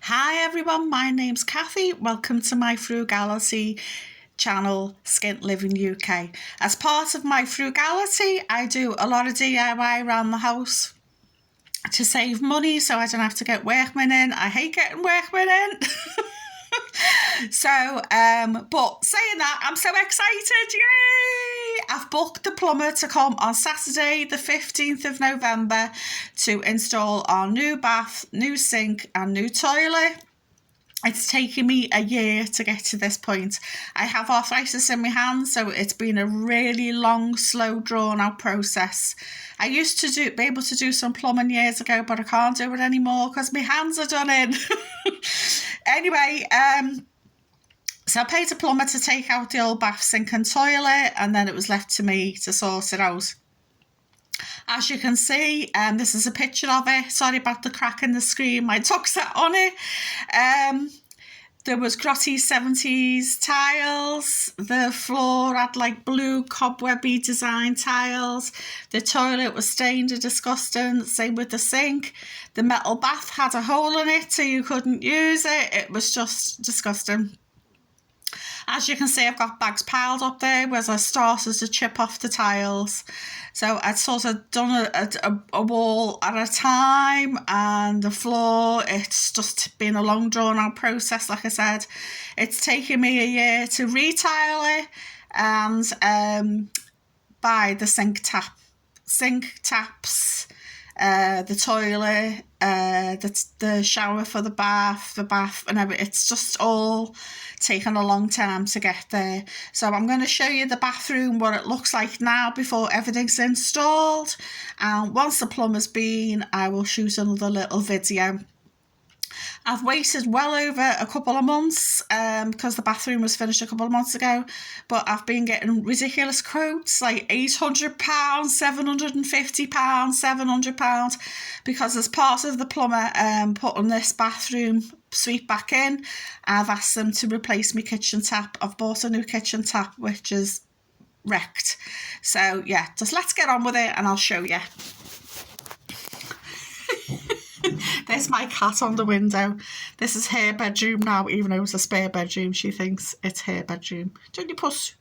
Hi everyone, my name's Kathy. Welcome to my frugality channel, Skint Living UK. As part of my frugality, I do a lot of DIY around the house to save money so I don't have to get workmen in. I hate getting workmen in. But saying that, I'm so excited, yay! I've booked the plumber to come on Saturday, the 15th of November to install our new bath, new sink and new toilet. It's taken me a year to get to this point. I have arthritis in my hands, so it's been a really long, slow, drawn-out process. I used to be able to do some plumbing years ago, but I can't do it anymore because my hands are done in. Anyway, so I paid a plumber to take out the old bath, sink and toilet, and then it was left to me to sort it out. As you can see, this is a picture of it. Sorry about the crack in the screen. My dog sat on it. There was grotty 70s tiles. The floor had like blue cobwebby design tiles. The toilet was stained and disgusting. Same with the sink. The metal bath had a hole in it so you couldn't use it. It was just disgusting. As you can see, I've got bags piled up there where I started to chip off the tiles. So I'd sort of done a wall at a time, and the floor, it's just been a long drawn out process. Like I said, it's taken me a year to retile it and buy the sink taps, the toilet, the shower for the bath and everything. It's just all taken a long time to get there. So I'm going to show you the bathroom, what it looks like now before everything's installed, and once the plumber's been, I will shoot another little video. I've waited well over a couple of months because the bathroom was finished a couple of months ago, but I've been getting ridiculous quotes like £800, £750, £700, because as part of the plumber putting this bathroom suite back in, I've asked them to replace my kitchen tap. I've bought a new kitchen tap which is wrecked. So yeah, just let's get on with it and I'll show you. There's my cat on the window. This is her bedroom now, even though it's a spare bedroom. She thinks it's her bedroom. Don't you, puss?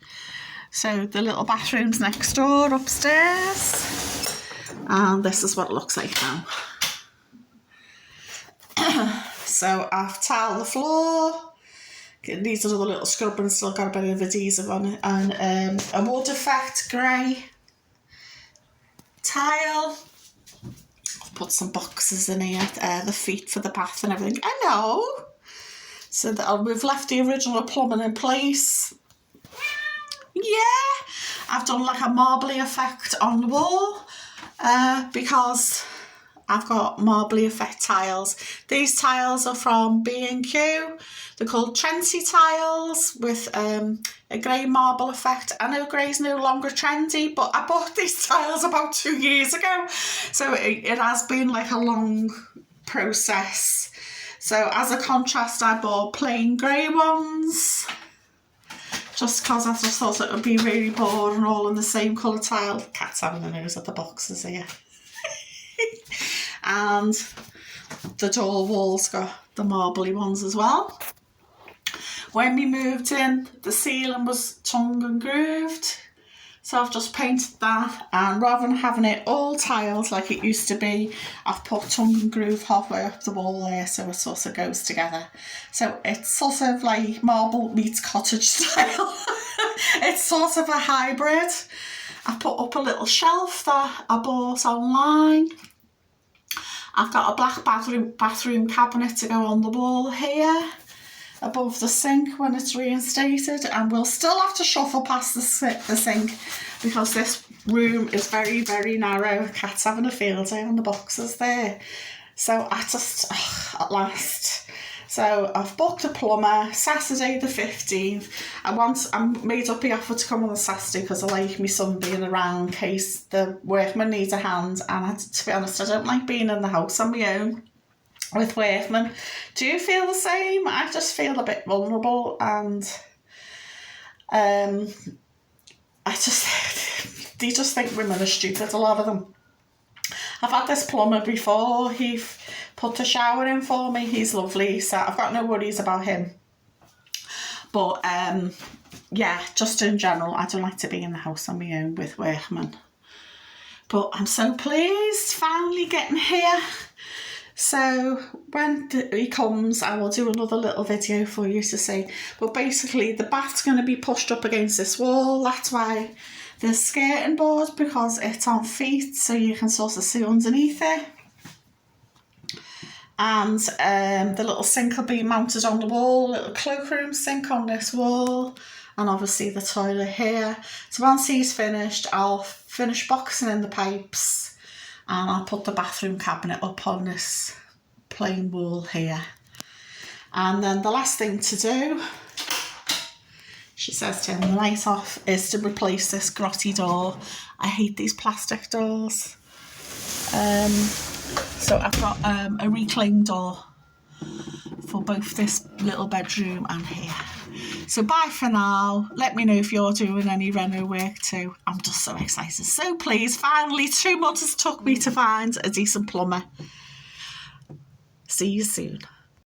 So the little bathroom's next door upstairs. And this is what it looks like now. So I've tiled the floor. It needs another little scrub and still got a bit of adhesive on it. And a wood effect grey tile. Put some boxes in here, the feet for the bath and everything. Hello! So that we've left the original plumbing in place. Yeah! I've done like a marbly effect on the wall because I've got marbly effect tiles. These tiles are from B&Q. They're called trendy tiles with a grey marble effect. I know grey's no longer trendy, but I bought these tiles about 2 years ago. So it has been like a long process. So as a contrast, I bought plain grey ones. Just because I just thought it would be really boring all in the same colour tile. The cat's having a nose at the boxes here. And the door wall's got the marbly ones as well. When we moved in, the ceiling was tongue and grooved, so I've just painted that, and rather than having it all tiled like it used to be, I've put tongue and groove halfway up the wall there so it sort of goes together. So it's sort of like marble meets cottage style. It's sort of a hybrid. I put up a little shelf that I bought online. I've got a black bathroom cabinet to go on the wall here above the sink when it's reinstated, and we'll still have to shuffle past the sink because this room is very, very narrow. Cat's having a field day on the boxes there. So I just, at last. So I've booked a plumber Saturday the 15th. I made up the offer to come on the Saturday because I like my son being around in case the workman needs a hand, and to be honest, I don't like being in the house on my own with workmen. Do you feel the same? I just feel a bit vulnerable, and they just think women are stupid, a lot of them. I've had this plumber before. He put the shower in for me. He's lovely, so I've got no worries about him. But yeah, just in general, I don't like to be in the house on my own with workmen. But I'm so pleased, finally getting here. So when he comes, I will do another little video for you to see. But basically, the bath's going to be pushed up against this wall. That's why there's skirting board, because it's on feet, so you can sort of see underneath it. And the little sink will be mounted on the wall, little cloakroom sink on this wall, and obviously the toilet here. So once he's finished, I'll finish boxing in the pipes, and I'll put the bathroom cabinet up on this plain wall here. And then the last thing to do, she says turn the light off, is to replace this grotty door. I hate these plastic doors. So I've got a reclaimed door for both this little bedroom and here. So bye for now. Let me know if you're doing any reno work too. I'm just so excited. So pleased. Finally, 2 months it took me to find a decent plumber. See you soon.